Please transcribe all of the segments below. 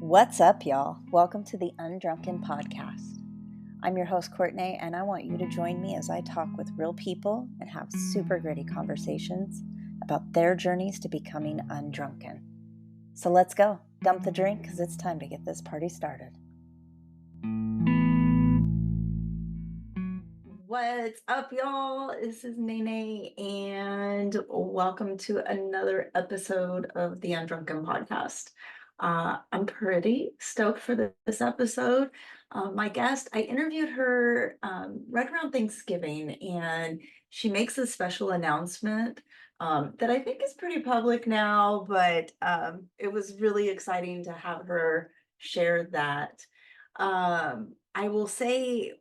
What's up, y'all? Welcome to the Undrunken Podcast. I'm your host, Courtney, and I want you to join me as I talk with real people and have super gritty conversations about their journeys to becoming undrunken. So let's go. Dump the drink because it's time to get this party started. What's up, y'all? This is Nene, and welcome to another episode of the Undrunken Podcast. I'm pretty stoked for this episode. My guest, I interviewed her right around Thanksgiving, and she makes a special announcement that I think is pretty public now, but it was really exciting to have her share that. I will say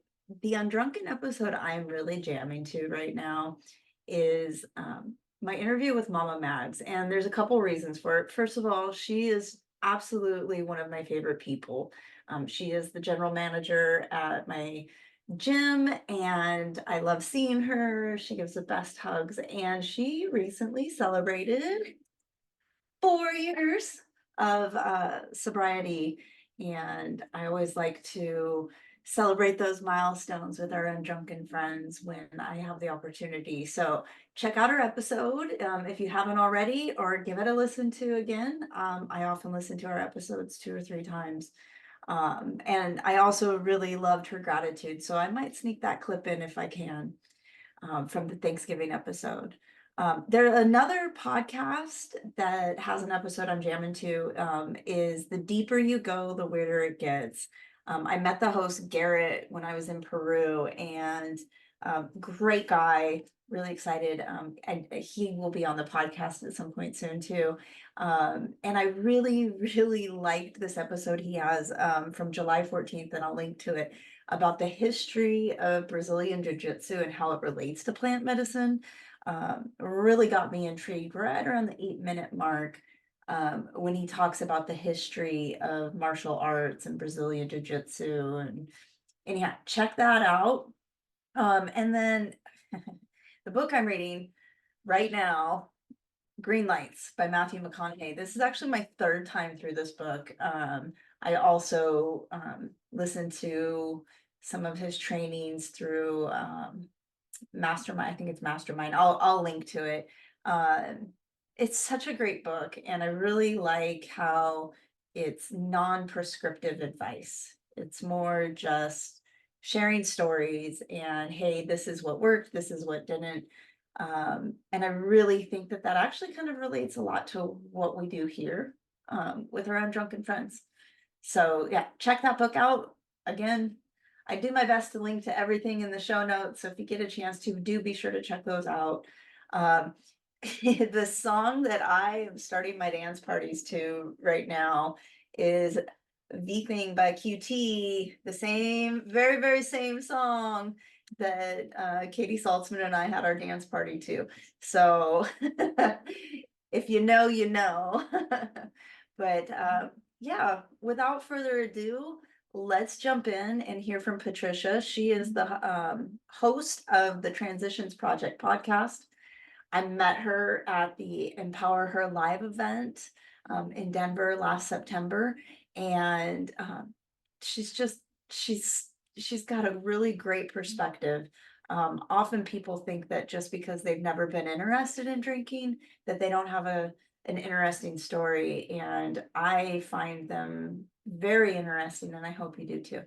the Undrunken episode I'm really jamming to right now is my interview with Mama Mags, and there's a couple reasons for it. First of all, she is absolutely one of my favorite people. She is the general manager at my gym, and I love seeing her. She gives the best hugs, and she recently celebrated 4 years of sobriety, and I always like to celebrate those milestones with our undrunken friends when I have the opportunity. So check out our episode if you haven't already, or give it a listen to again. I often listen to our episodes 2 or 3 times. And I also really loved her gratitude, so I might sneak that clip in if I can from the Thanksgiving episode. There's another podcast that has an episode I'm jamming to, is The Deeper You Go, the Weirder It Gets. I met the host Garrett when I was in Peru, and great guy, really excited. And he will be on the podcast at some point soon too. And I really, really liked this episode he has from July 14th, and I'll link to it, about the history of Brazilian Jiu-Jitsu and how it relates to plant medicine. Really got me intrigued right around the 8-minute mark, when he talks about the history of martial arts and Brazilian Jiu-Jitsu. And yeah, check that out. And then the book I'm reading right now, Green Lights by Matthew McConaughey. This is actually my third time through this book. I also listened to some of his trainings through Mastermind. I think it's Mastermind. I'll link to it. It's such a great book, and I really like how it's non-prescriptive advice. It's more just sharing stories and, hey, this is what worked, this is what didn't. And I really think that actually kind of relates a lot to what we do here with our Undrunken friends. So yeah, check that book out. Again, I do my best to link to everything in the show notes, so if you get a chance to, do be sure to check those out. The song that I am starting my dance parties to right now is V-Thing by QT, the same, very, very same song that Katie Saltzman and I had our dance party to. So if you know, you know. But yeah, without further ado, let's jump in and hear from Patricia. She is the host of the Transistions Project podcast. I met her at the Empower Her live event in Denver last September, and she's got a really great perspective. Often people think that just because they've never been interested in drinking, that they don't have an interesting story, and I find them very interesting, and I hope you do too.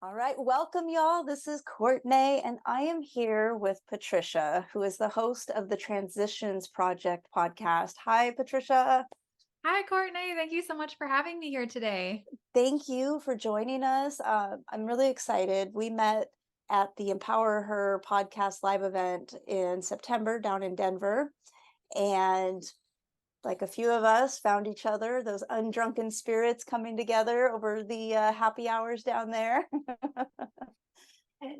All right, welcome y'all. This is Courtney, and I am here with Patricia, who is the host of the Transitions Project podcast. Hi, Patricia. Hi, Courtney. Thank you so much for having me here today. Thank you for joining us. I'm really excited. We met at the Empower Her podcast live event in September down in Denver, and like a few of us found each other, those undrunken spirits coming together over the happy hours down there.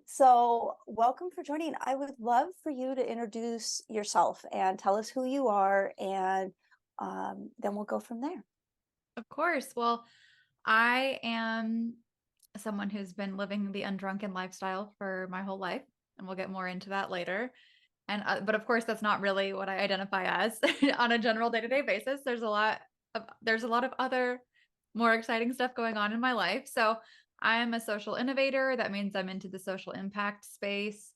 So welcome for joining. I would love for you to introduce yourself and tell us who you are, and then we'll go from there. Of course. Well, I am someone who's been living the undrunken lifestyle for my whole life, and we'll get more into that later. And but of course, that's not really what I identify as on a general day-to-day basis. There's a lot of other more exciting stuff going on in my life. So I'm a social innovator. That means I'm into the social impact space.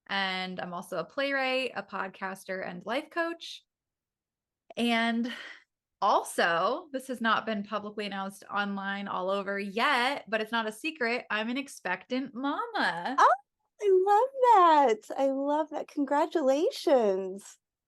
And I'm also a playwright, a podcaster, and life coach. And also, this has not been publicly announced online all over yet, but it's not a secret. I'm an expectant mama. Oh, I love that. I love that. Congratulations.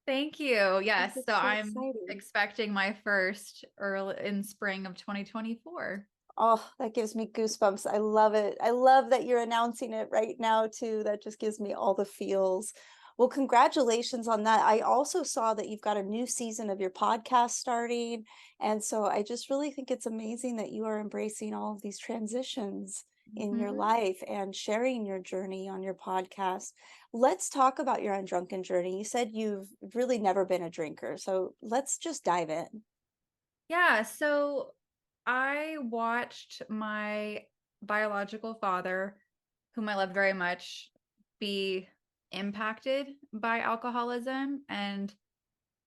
Thank you. Oh, Yes. So that's so I'm exciting. expecting my first early in spring of 2024. Oh, that gives me goosebumps. I love it. I love that you're announcing it right now too. That just gives me all the feels. Well, congratulations on that. I also saw that you've got a new season of your podcast starting. And so I just really think it's amazing that you are embracing all of these transitions in your Mhm. life and sharing your journey on your podcast. Let's talk about your undrunken journey. You said you've really never been a drinker. So let's just dive in. Yeah. So I watched my biological father, whom I love very much, be impacted by alcoholism and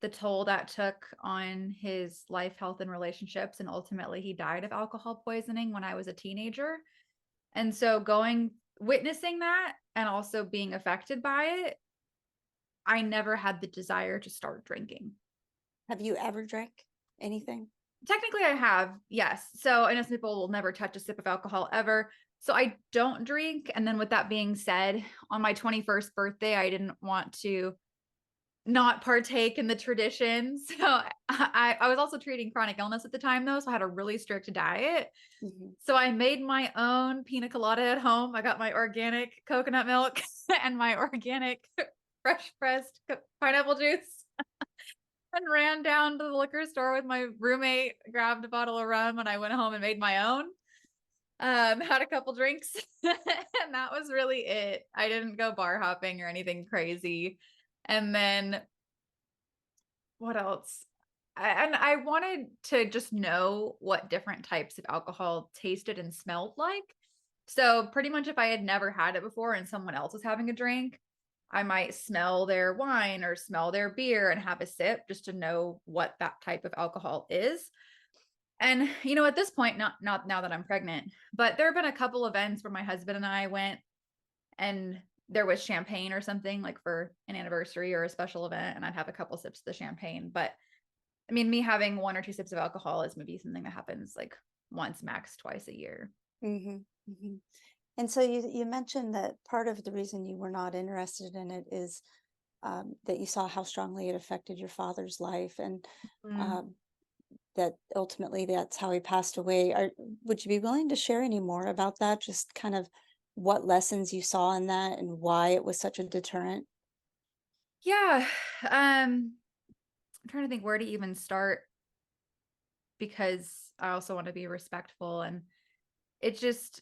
the toll that took on his life, health, and relationships. And ultimately, he died of alcohol poisoning when I was a teenager. And so, witnessing that and also being affected by it, I never had the desire to start drinking. Have you ever drank anything? Technically, I have, yes. So I know some people will never touch a sip of alcohol ever. So I don't drink. And then, with that being said, on my 21st birthday, I didn't want to not partake in the tradition. So I was also treating chronic illness at the time, though. So I had a really strict diet. Mhm. So I made my own pina colada at home. I got my organic coconut milk and my organic fresh pressed pineapple juice and ran down to the liquor store with my roommate, grabbed a bottle of rum, and I went home and made my own. Had a couple drinks, and that was really it. I didn't go bar hopping or anything crazy. And then what else? And I wanted to just know what different types of alcohol tasted and smelled like. So pretty much if I had never had it before and someone else was having a drink, I might smell their wine or smell their beer and have a sip just to know what that type of alcohol is. And at this point, not now that I'm pregnant, but there have been a couple events where my husband and I went and there was champagne or something like for an anniversary or a special event, and I'd have a couple sips of the champagne. But I mean, me having one or two sips of alcohol is maybe something that happens like once, max twice a year. Mhm, mhm. And so you mentioned that part of the reason you were not interested in it is that you saw how strongly it affected your father's life, and Mm. um, that ultimately that's how he passed away. Would you be willing to share any more about that? Just kind of what lessons you saw in that and why it was such a deterrent? Yeah. I'm trying to think where to even start because I also want to be respectful, and it just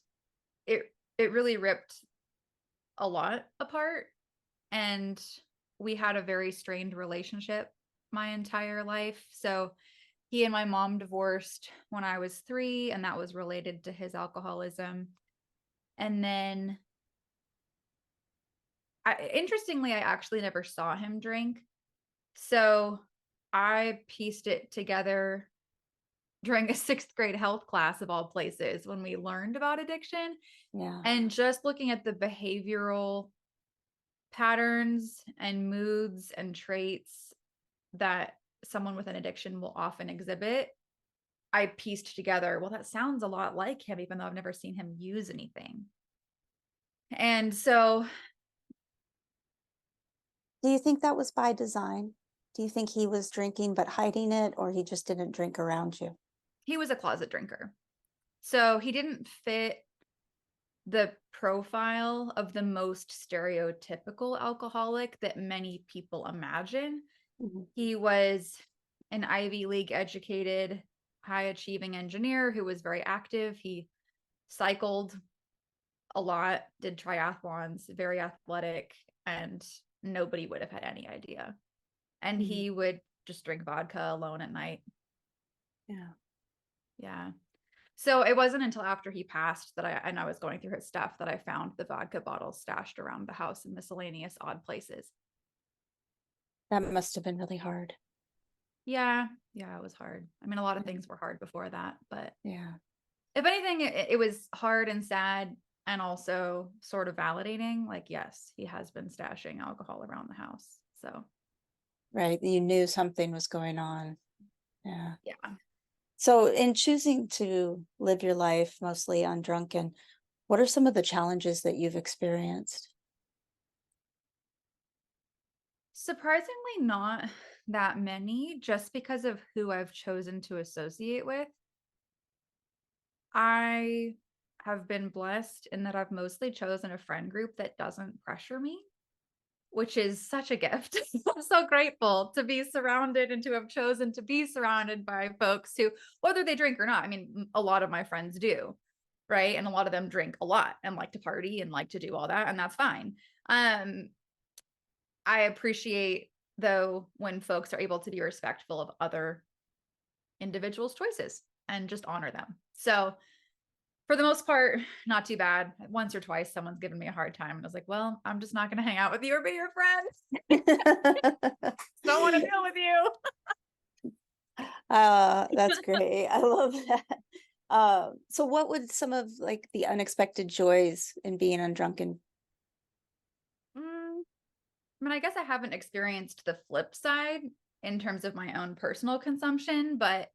it it really ripped a lot apart, and we had a very strained relationship my entire life. So he and my mom divorced when I was 3, and that was related to his alcoholism. And then interestingly, I actually never saw him drink. So I pieced it together during a 6th grade health class of all places when we learned about addiction, Yeah. and just looking at the behavioral patterns and moods and traits that someone with an addiction will often exhibit, I pieced together, well, that sounds a lot like him, even though I've never seen him use anything. And so Do you think that was by design? Do you think he was drinking but hiding it, or he just didn't drink around you? he was a closet drinker. So he didn't fit the profile of the most stereotypical alcoholic that many people imagine. Mhm. He was an Ivy League educated, high achieving engineer who was very active. He cycled a lot, did triathlons, very athletic, and nobody would have had any idea. And Mhm. he would just drink vodka alone at night. Yeah. Yeah. So it wasn't until after he passed that I was going through his stuff that I found the vodka bottles stashed around the house in miscellaneous odd places. That must have been really hard. Yeah. Yeah. It was hard. I mean, a lot of things were hard before that, but Yeah. if anything, it was hard and sad and also sort of validating. Like, yes, he has been stashing alcohol around the house. So, Right. You knew something was going on. Yeah. yeah. So, in choosing to live your life mostly undrunken, what are some of the challenges that you've experienced? Surprisingly, not that many, just because of who I've chosen to associate with. I have been blessed in that I've mostly chosen a friend group that doesn't pressure me, which is such a gift. I'm so grateful to be surrounded and to have chosen to be surrounded by folks who, whether they drink or not, I mean, a lot of my friends do, right? And a lot of them drink a lot and like to party and like to do all that, and that's fine. Um, I appreciate though when folks are able to be respectful of other individuals' choices and just honor them. So for the most part, not too bad. Once or twice, someone's given me a hard time. And I was like, well, I'm just not going to hang out with you or be your friend. Don't want to deal with you. That's great. I love that. So what would some of like the unexpected joys in being undrunken? I mean, I guess I haven't experienced the flip side in terms of my own personal consumption, but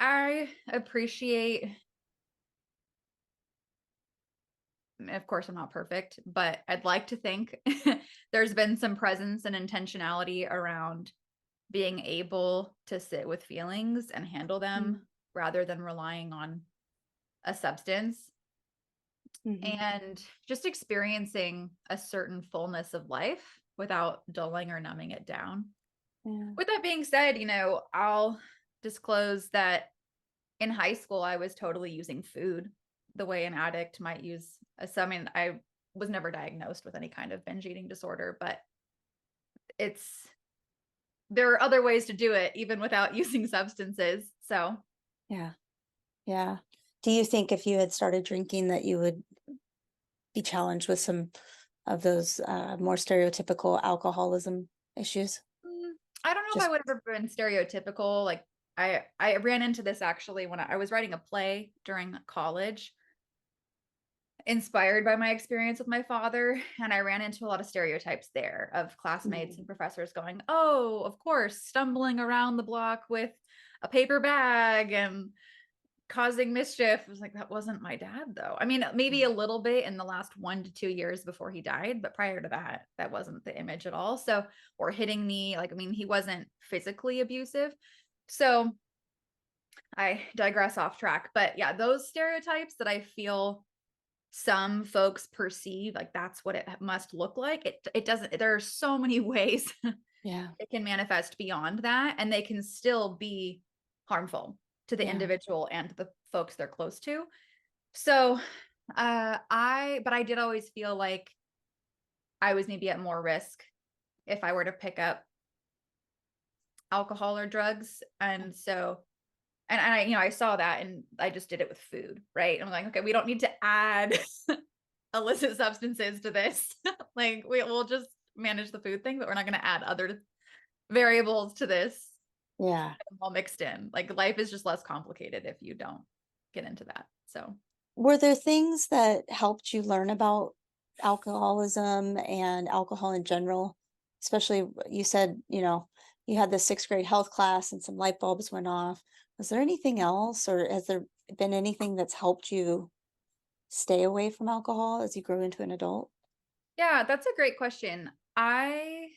I appreciate, of course, I'm not perfect, but I'd like to think there's been some presence and intentionality around being able to sit with feelings and handle them rather than relying on a substance, Mm-hmm. and just experiencing a certain fullness of life without dulling or numbing it down. Yeah. With that being said, I'll disclose that in high school, I was totally using food the way an addict might use. So, I mean, I was never diagnosed with any kind of binge eating disorder, but there are other ways to do it even without using substances. So, Yeah. Yeah. Do you think if you had started drinking that you would be challenged with some of those more stereotypical alcoholism issues? I don't know if I Just would have ever been stereotypical. Like I ran into this actually when I was writing a play during college, inspired by my experience with my father, and I ran into a lot of stereotypes there of classmates and professors going, "Oh, of course, stumbling around the block with a paper bag and causing mischief." I was like, that wasn't my dad though. I mean, maybe a little bit in the last 1 to 2 years before he died, but prior to that, that wasn't the image at all. So, or hitting me, like, I mean, he wasn't physically abusive. So I digress off track, but yeah, those stereotypes that I feel some folks perceive like that's what it must look like. It doesn't, there are so many ways yeah. it can manifest beyond that, and they can still be harmful to the Yeah. individual and to the folks they're close to. So but I did always feel like I was maybe at more risk if I were to pick up alcohol or drugs. And so, and I, I saw that and I just did it with food, right? I'm like, okay, we don't need to add illicit substances to this. Like we'll just manage the food thing, but we're not going to add other variables to this Yeah. all mixed in. Like life is just less complicated if you don't get into that. So Were there things that helped you learn about alcoholism and alcohol in general? Especially, you said, you had the sixth grade health class and some light bulbs went off. Was there anything else, or has there been anything that's helped you stay away from alcohol as you grow into an adult? yeah, that's a great question. I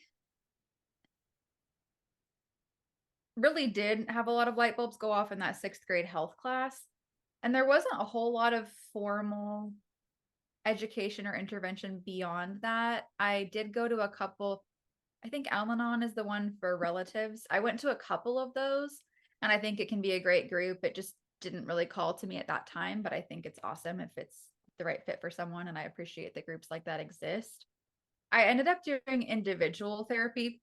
really did have a lot of light bulbs go off in that sixth grade health class. And there wasn't a whole lot of formal education or intervention beyond that. I did go to a couple, I think Al Anon is the one for relatives. I went to a couple of those, and I think it can be a great group. It just didn't really call to me at that time, but I think it's awesome if it's the right fit for someone. And I appreciate that groups like that exist. I ended up doing individual therapy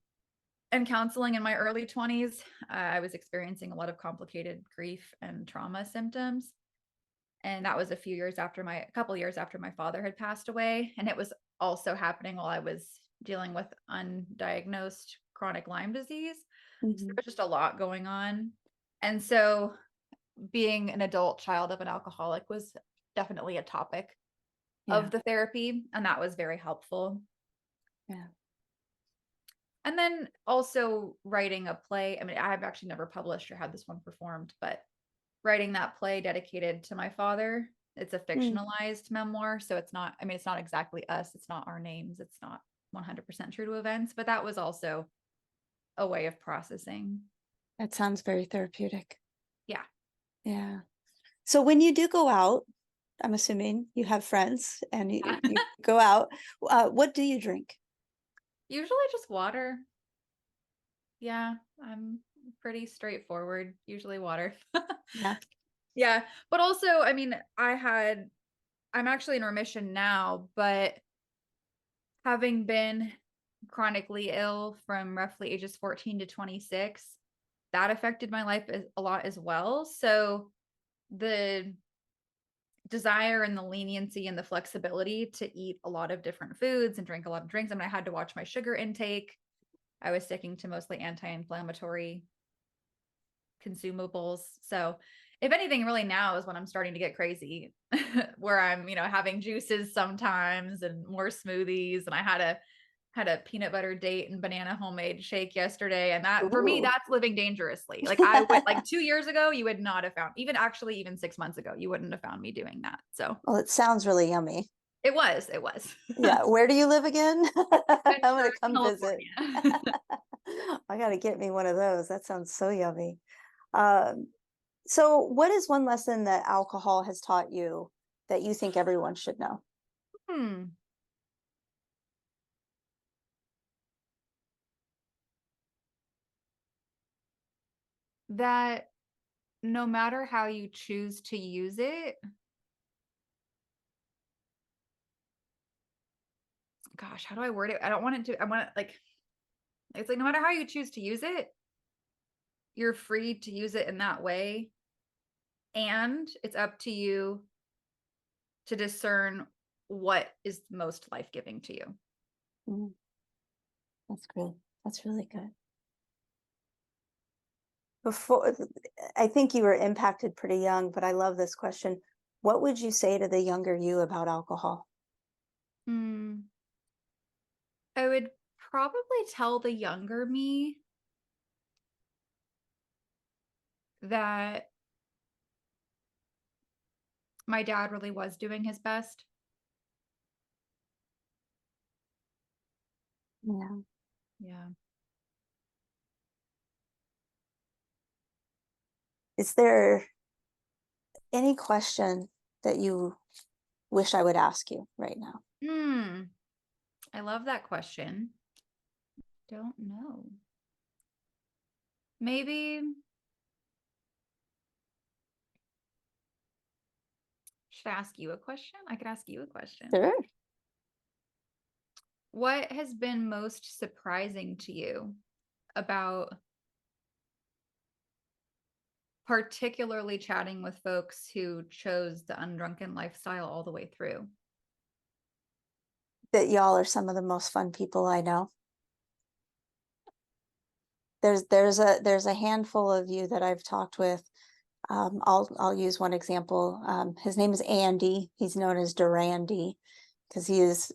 and counseling in my early 20s. I was experiencing a lot of complicated grief and trauma symptoms. And that was a couple years after my father had passed away. And it was also happening while I was dealing with undiagnosed chronic Lyme disease. So Mhm. there's just a lot going on. And so being an adult child of an alcoholic was definitely a topic Yeah. of the therapy. And that was very helpful. Yeah. And then also writing a play. I mean, I've actually never published or had this one performed, but writing that play dedicated to my father. It's a Mm. fictionalized memoir. So it's not, I mean, it's not exactly us. It's not our names. It's not 100% true to events, but that was also a way of processing. That sounds very therapeutic. Yeah. Yeah. So when you do go out, I'm assuming you have friends and you go out, what do you drink? Usually just water. Yeah. I'm pretty straightforward, usually water. Yeah. Yeah. But also, I mean, I'm actually in remission now, but having been chronically ill from roughly ages 14 to 26, that affected my life a lot as well. So the desire and the leniency and the flexibility to eat a lot of different foods and drink a lot of drinks. I mean, I had to watch my sugar intake. I was sticking to mostly anti-inflammatory consumables. So if anything, really now is when I'm starting to get crazy, where I'm, having juices sometimes and more smoothies. And I had a peanut butter date and banana homemade shake yesterday. And that for me, Ooh. that's living dangerously. Like I would like 2 years ago, you would not have found, even 6 months ago, you wouldn't have found me doing that. So Well, it sounds really yummy. it was. Yeah. Where do you live again? I'm Ventura, gonna come visit. California. I gotta get me one of those. That sounds so yummy. Um, so what is one lesson that alcohol has taught you that you think everyone should know? Hmm. That no matter how you choose to use it, gosh, how do I word it? I don't want it to, I want it like, it's like no matter how you choose to use it, you're free to use it in that way. And it's up to you to discern what is most life-giving to you. Mm, that's good. That's really good. Before, I think you were impacted pretty young, but I love this question. What would you say to the younger you about alcohol? Hmm. I would probably tell the younger me that my dad really was doing his best. Yeah. Yeah. Is there any question that you wish I would ask you right now? I love that question. Don't know. Maybe should I ask you a question? I could ask you a question. Sure. What has been most surprising to you about particularly chatting with folks who chose the undrunken lifestyle all the way through? That y'all are some of the most fun people I know. There's a handful of you that I've talked with. I'll use one example. His name is Andy. He's known as Durandy because he is,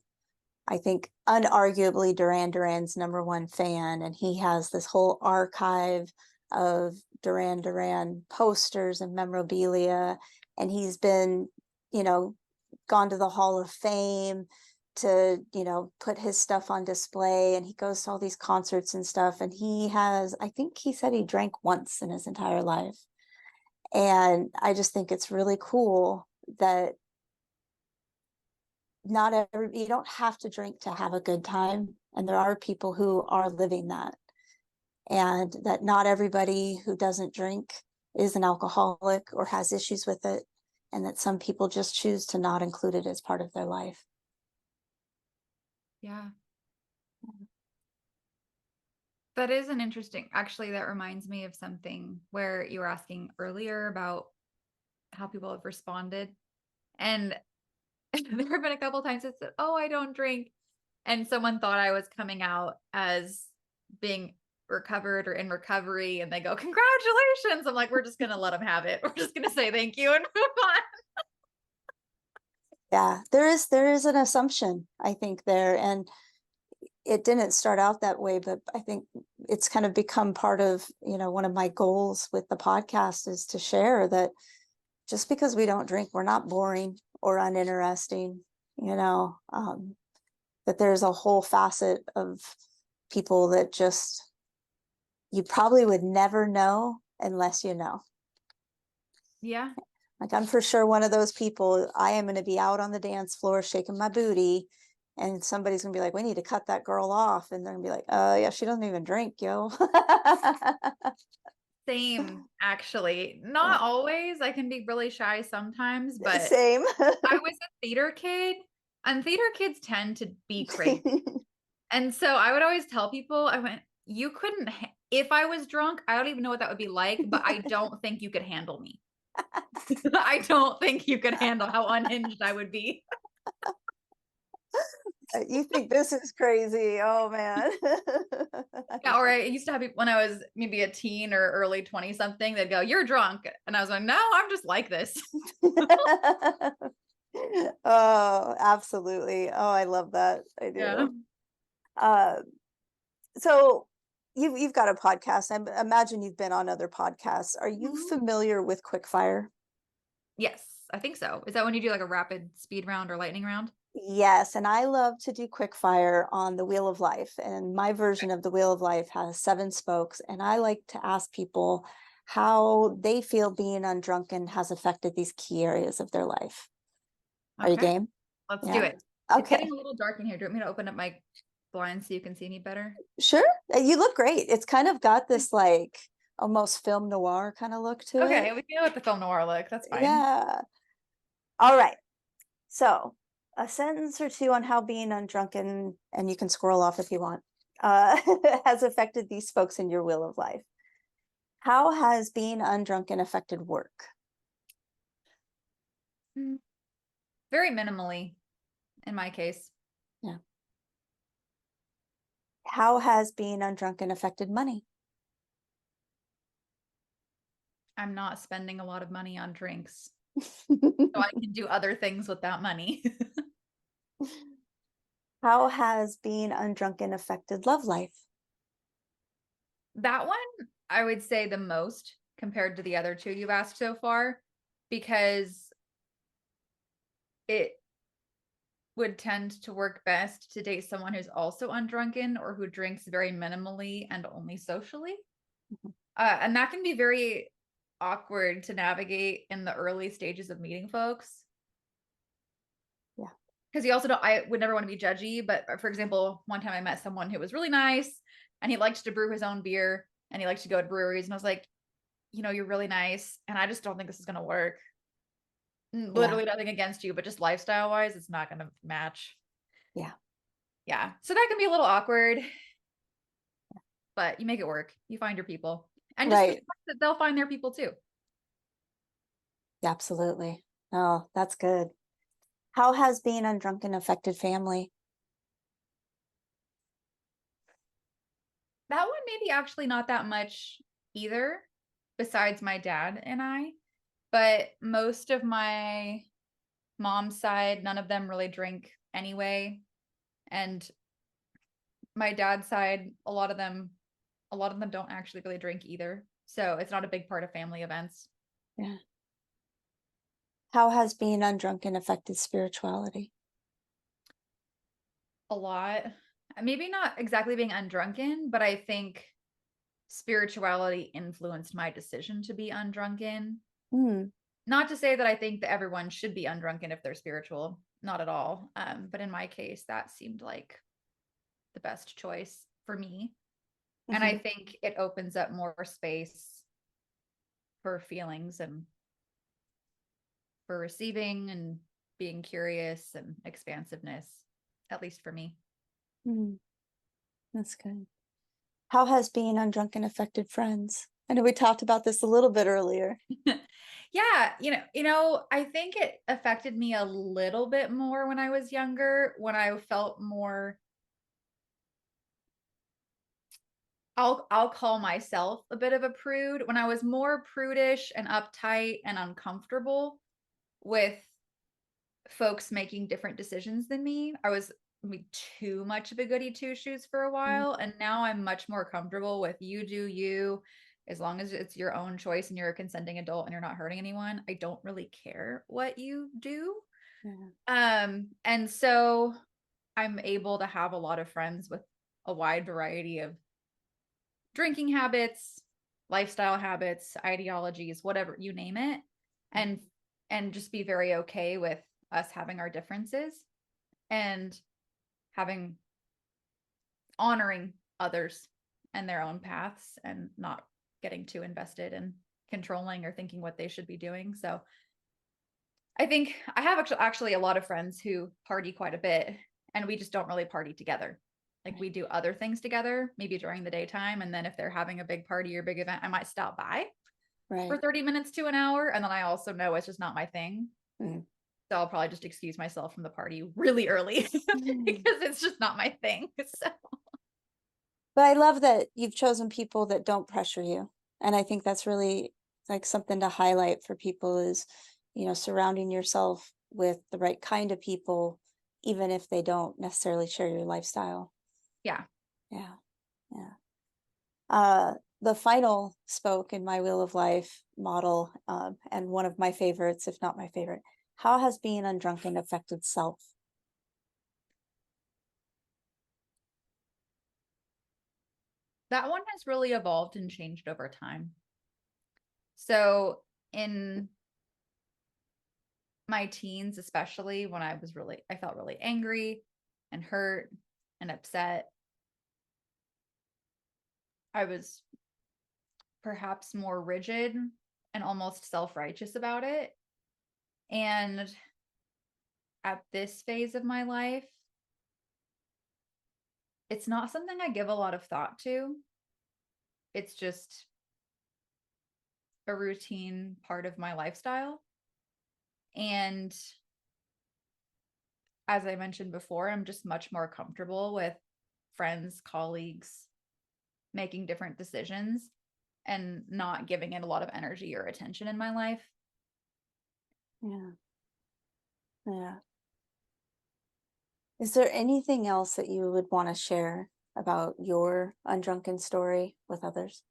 I think, unarguably Duran Duran's #1 fan, and he has this whole archive of Duran Duran posters and memorabilia, and he's been, you know, gone to the Hall of Fame to, put his stuff on display, and he goes to all these concerts and stuff, and I think he said he drank once in his entire life. And I just think it's really cool that you don't have to drink to have a good time. And there are people who are living that. And that not everybody who doesn't drink is an alcoholic or has issues with it. And that some people just choose to not include it as part of their life. Yeah. That is an interesting, actually, that reminds me of something where you were asking earlier about how people have responded. And there have been a couple times that said, "Oh, I don't drink." And someone thought I was coming out as being recovered or in recovery and they go, congratulations. I'm like, we're just going to let them have it. We're just going to say thank you and move on. Yeah, there is an assumption, I think, there, and it didn't start out that way, but I think it's kind of become part of, one of my goals with the podcast is to share that just because we don't drink, we're not boring or uninteresting, that there's a whole facet of people that just you probably would never know unless you know. Yeah. Like, I'm for sure one of those people. I am going to be out on the dance floor shaking my booty, and somebody's going to be like, we need to cut that girl off. And they're going to be like, yeah, she doesn't even drink, yo. Same, actually. Not always. I can be really shy sometimes, but Same. I was a theater kid, and theater kids tend to be crazy. And so I would always tell people, I went, you couldn't, if I was drunk, I don't even know what that would be like, but I don't think you could handle me. I don't think you could handle how unhinged I would be. You think this is crazy? Oh man. Yeah, or I used to have people when I was maybe a teen or early 20 something, they'd go, you're drunk. And I was like, no, I'm just like this. Oh, absolutely. Oh, I love that. I do. Yeah. So you've got a podcast. I imagine you've been on other podcasts. Are you Mhm. familiar with Quickfire? Yes, I think so. Is that when you do like a rapid speed round or lightning round? Yes, and I love to do Quickfire on the Wheel of Life. And my version of the Wheel of Life has 7 spokes. And I like to ask people how they feel being undrunken has affected these key areas of their life. Are you Okay, game? let's Yeah. do it. It's Okay. getting a little dark in here. Do you want me to open up my blinds so you can see me better? Sure. You look great. It's kind of got this like almost film noir kind of look to Okay, it. we can go with the film noir look. That's fine. Yeah. All right. So a sentence or two on how being undrunken, and you can scroll off if you want, has affected these folks in your wheel of life. How has being undrunken affected work? Very minimally in my case. Yeah. How has being undrunken affected money? I'm not spending a lot of money on drinks, so I can do other things with that money. How has being undrunken affected love life? That one, I would say the most compared to the other two you've asked so far, because it would tend to work best to date someone who's also undrunken or who drinks very minimally and only socially. And that can be very awkward to navigate in the early stages of meeting folks. Yeah. Because you also don't, I would never want to be judgy, but for example, one time I met someone who was really nice and he liked to brew his own beer and he liked to go to breweries. And I was like, you're really nice. And I just don't think this is going to work. Literally nothing against you, but just lifestyle wise, it's not going to match. Yeah. Yeah. So that can be a little awkward, but you make it work. You find your people. And just Right. that they'll find their people too. Absolutely. Oh, that's good. How has being undrunken affected family? That one maybe actually not that much either, besides my dad and I. But most of my mom's side, none of them really drink anyway. And my dad's side, a lot of them don't actually really drink either. So it's not a big part of family events. Yeah. How has being undrunken affected spirituality? A lot. Maybe not exactly being undrunken, but I think spirituality influenced my decision to be undrunken. Not to say that I think that everyone should be undrunken if they're spiritual, not at all. But in my case, that seemed like the best choice for me. And I think it opens up more space for feelings and for receiving and being curious and expansiveness, at least for me. That's good. How has being undrunken affected friends? I know we talked about this a little bit earlier. Yeah, I think it affected me a little bit more when I was younger, when I felt more I'll call myself a bit of a prude. When I was more prudish and uptight and uncomfortable with folks making different decisions than me, I was too much of a goody two shoes for a while. And now I'm much more comfortable with you do you, as long as it's your own choice and you're a consenting adult and you're not hurting anyone. I don't really care what you do. And so I'm able to have a lot of friends with a wide variety of drinking habits, lifestyle habits, ideologies, whatever, you name it. And just be very okay with us having our differences and honoring others and their own paths and not getting too invested in controlling or thinking what they should be doing. So I think I have actually a lot of friends who party quite a bit, and we just don't really party together. Like we do other things together, maybe during the daytime. And then if they're having a big party or big event, I might stop by for 30 minutes to an hour. And then I also know it's just not my thing. So I'll probably just excuse myself from the party really early because it's just not my thing. So. But I love that you've chosen people that don't pressure you. And I think that's really like something to highlight for people is, surrounding yourself with the right kind of people, even if they don't necessarily share your lifestyle. Yeah. The final spoke in my Wheel of Life model, and one of my favorites, if not my favorite. How has being undrunken affected self? That one has really evolved and changed over time. So in my teens, especially when I felt really angry and hurt and upset, I was perhaps more rigid and almost self-righteous about it. And at this phase of my life, it's not something I give a lot of thought to. It's just a routine part of my lifestyle. And as I mentioned before, I'm just much more comfortable with friends, colleagues, making different decisions and not giving it a lot of energy or attention in my life. Yeah. Is there anything else that you would want to share about your undrunken story with others?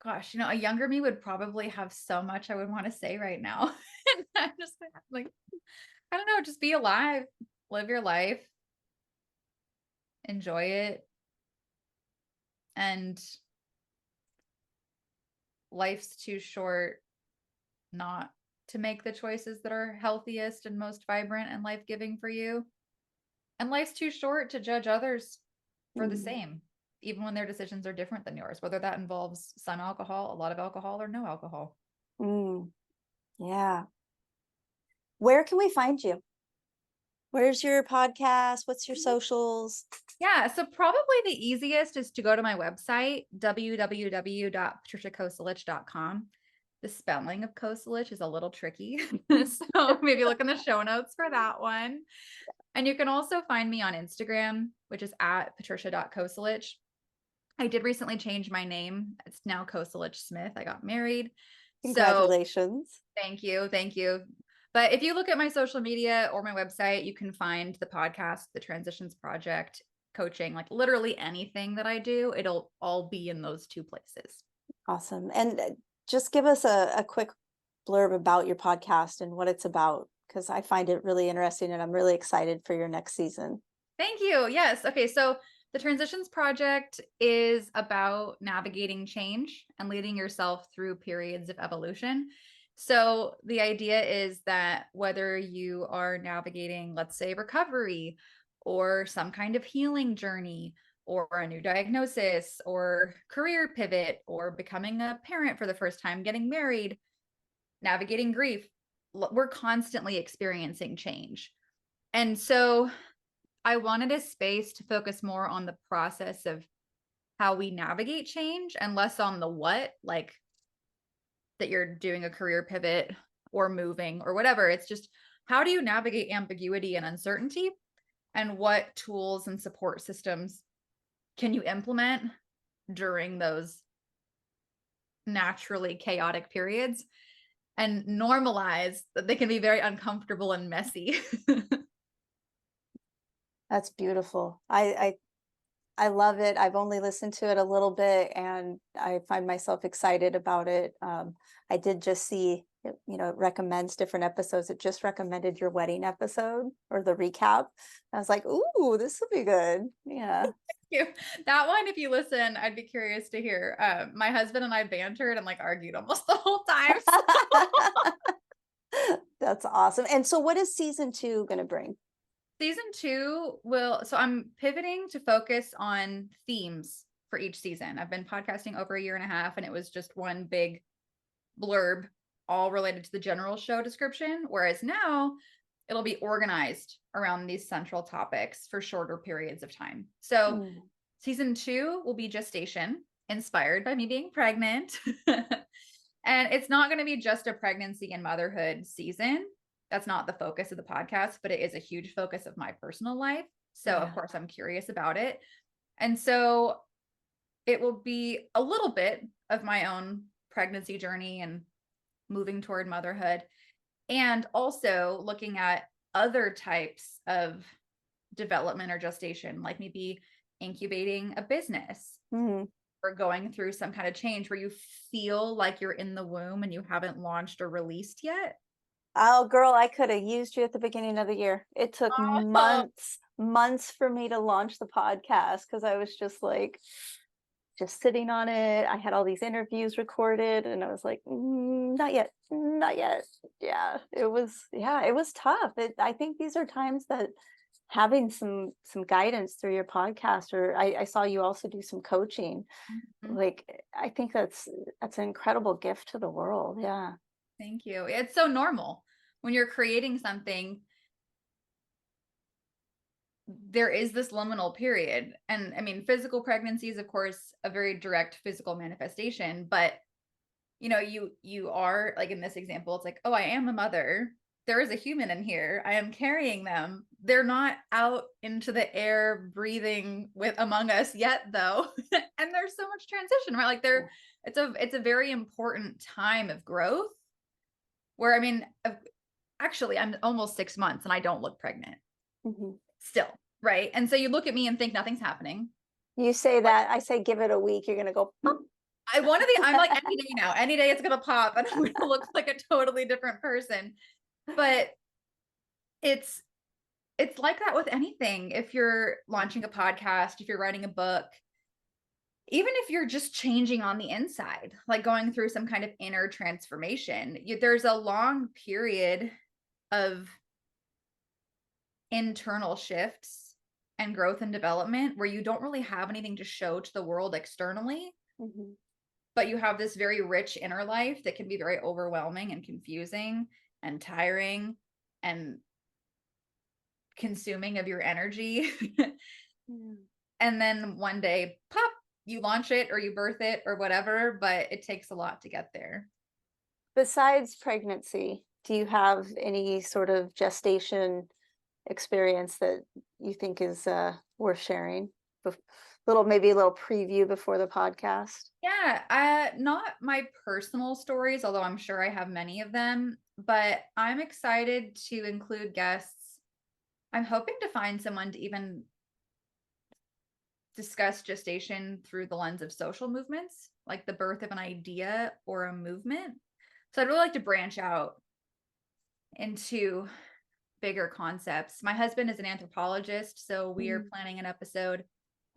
Gosh, a younger me would probably have so much I would want to say right now. And I'm just like, I don't know, just be alive, live your life, enjoy it. And life's too short not to make the choices that are healthiest and most vibrant and life-giving for you. And life's too short to judge others for the same, even when their decisions are different than yours, whether that involves some alcohol, a lot of alcohol, or no alcohol. Yeah. Where can we find you? Where's your podcast? What's your socials? Yeah, so probably the easiest is to go to my website, www.patriciakoselich.com. The spelling of Koselich is a little tricky, so maybe look in the show notes for that one. And you can also find me on Instagram, which is at patricia.koselich. I did recently change my name. It's now Koselich Smith. I got married. Congratulations. So, thank you. But if you look at my social media or my website, you can find the podcast, the Transitions Project, coaching, like literally anything that I do. It'll all be in those two places. Awesome. And just give us a quick blurb about your podcast and what it's about, because I find it really interesting and I'm really excited for your next season. Thank you. Yes. Okay. So the Transitions Project is about navigating change and leading yourself through periods of evolution. So the idea is that whether you are navigating, let's say, recovery or some kind of healing journey or a new diagnosis or career pivot or becoming a parent for the first time, getting married, navigating grief, we're constantly experiencing change. And so I wanted a space to focus more on the process of how we navigate change and less on the what, like that you're doing a career pivot or moving or whatever. It's just, how do you navigate ambiguity and uncertainty? and what tools and support systems can you implement during those naturally chaotic periods, and normalize that they can be very uncomfortable and messy. That's beautiful. I love it. I've only listened to it a little bit and I find myself excited about it. I did just see, it recommends different episodes. It just recommended your wedding episode or the recap. I was like, ooh, this will be good. Yeah. That one, if you listen, I'd be curious to hear. My husband and I bantered and like argued almost the whole time. That's awesome. And so what is season 2 going to bring? Season 2 so I'm pivoting to focus on themes for each season. I've been podcasting over a year and a half, and it was just one big blurb, all related to the general show description. Whereas now it'll be organized around these central topics for shorter periods of time. So season 2 will be gestation, inspired by me being pregnant. And it's not going to be just a pregnancy and motherhood season. That's not the focus of the podcast, but it is a huge focus of my personal life. So of course I'm curious about it. And so it will be a little bit of my own pregnancy journey and moving toward motherhood, and also looking at other types of development or gestation, like maybe incubating a business or going through some kind of change where you feel like you're in the womb and you haven't launched or released yet. Oh, girl, I could have used you at the beginning of the year. It took months for me to launch the podcast because I was just sitting on it. I had all these interviews recorded and I was like, not yet. Yeah, it was tough. I think these are times that having some guidance through your podcast, or I saw you also do some coaching. Like, I think that's an incredible gift to the world. Yeah. Thank you. It's so normal when you're creating something. There is this liminal period. And I mean, physical pregnancy is, of course, a very direct physical manifestation, but you are, like in this example, it's like, oh, I am a mother. There is a human in here. I am carrying them. They're not out into the air breathing among us yet, though. And there's so much transition, right? Like it's a very important time of growth where, I mean, actually I'm almost 6 months and I don't look pregnant still. Right. And so you look at me and think nothing's happening. You say that, I say, give it a week. You're going to go, pop. I'm like, any day now, any day it's going to pop and I'm going to look like a totally different person. But it's like that with anything. If you're launching a podcast, if you're writing a book, even if you're just changing on the inside, like going through some kind of inner transformation, there's a long period of internal shifts and growth and development where you don't really have anything to show to the world externally, but you have this very rich inner life that can be very overwhelming and confusing and tiring and consuming of your energy. And then one day, pop, you launch it or you birth it or whatever, but it takes a lot to get there. Besides pregnancy, do you have any sort of gestation experience that you think is worth sharing? Maybe a little preview before the podcast. Yeah, not my personal stories, although I'm sure I have many of them, but I'm excited to include guests. I'm hoping to find someone to even discuss gestation through the lens of social movements, like the birth of an idea or a movement. So I'd really like to branch out into bigger concepts. My husband is an anthropologist, so we are planning an episode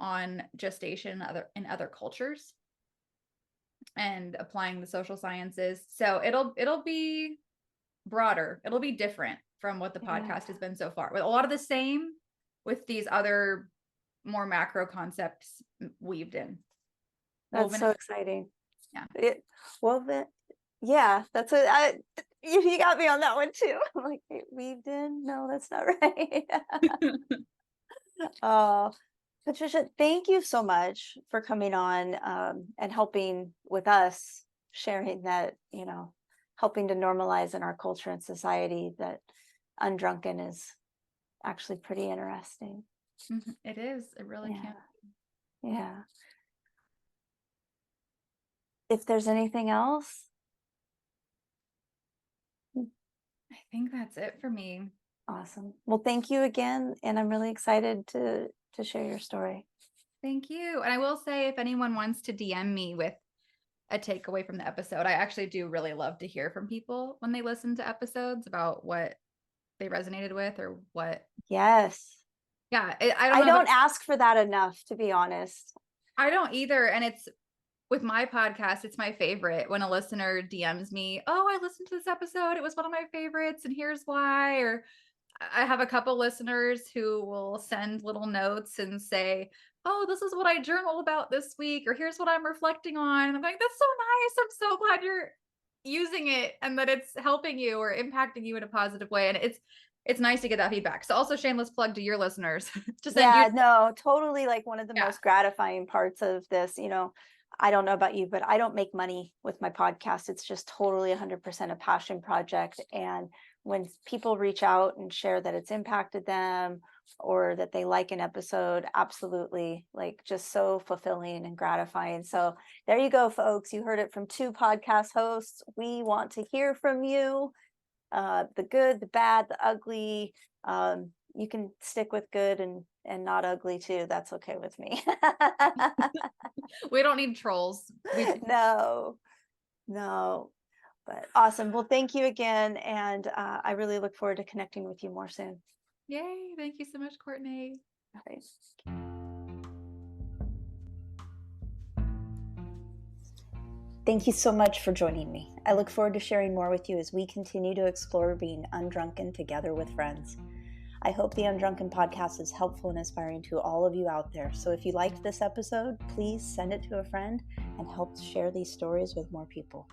on gestation in other cultures and applying the social sciences. So it'll be broader. It'll be different from what the podcast has been so far, with a lot of the same, with these other more macro concepts weaved in. That's so exciting. Yeah. That's you got me on that one too. I'm like, weaved in? No, that's not right. Oh, Patricia, thank you so much for coming on and helping with us, sharing that, helping to normalize in our culture and society that Undrunken is actually pretty interesting. It is. It really can. Yeah. If there's anything else. I think that's it for me. Awesome. Well, thank you again. And I'm really excited to share your story. Thank you. And I will say, if anyone wants to DM me with a takeaway from the episode, I actually do really love to hear from people when they listen to episodes about what they resonated with or what. Yes. Yeah. I don't ask for that enough, to be honest. I don't either. And it's with my podcast, it's my favorite when a listener DMs me, oh, I listened to this episode. It was one of my favorites and here's why. Or I have a couple listeners who will send little notes and say, oh, this is what I journaled about this week, or here's what I'm reflecting on. And I'm like, that's so nice. I'm so glad you're using it and that it's helping you or impacting you in a positive way. And it's nice to get that feedback. So also shameless plug to your listeners. No, totally. Like one of the most gratifying parts of this, I don't know about you, but I don't make money with my podcast. It's just totally 100% a passion project. And when people reach out and share that it's impacted them or that they like an episode, absolutely, like just so fulfilling and gratifying. So there you go, folks. You heard it from 2 podcast hosts. We want to hear from you. The good, the bad, the ugly. You can stick with good and not ugly too. That's okay with me. We don't need trolls. No. But awesome. Well, thank you again. And I really look forward to connecting with you more soon. Yay. Thank you so much, Courtney. Okay. Thank you so much for joining me. I look forward to sharing more with you as we continue to explore being undrunken together with friends. I hope the Undrunken Podcast is helpful and inspiring to all of you out there. So if you liked this episode, please send it to a friend and help share these stories with more people.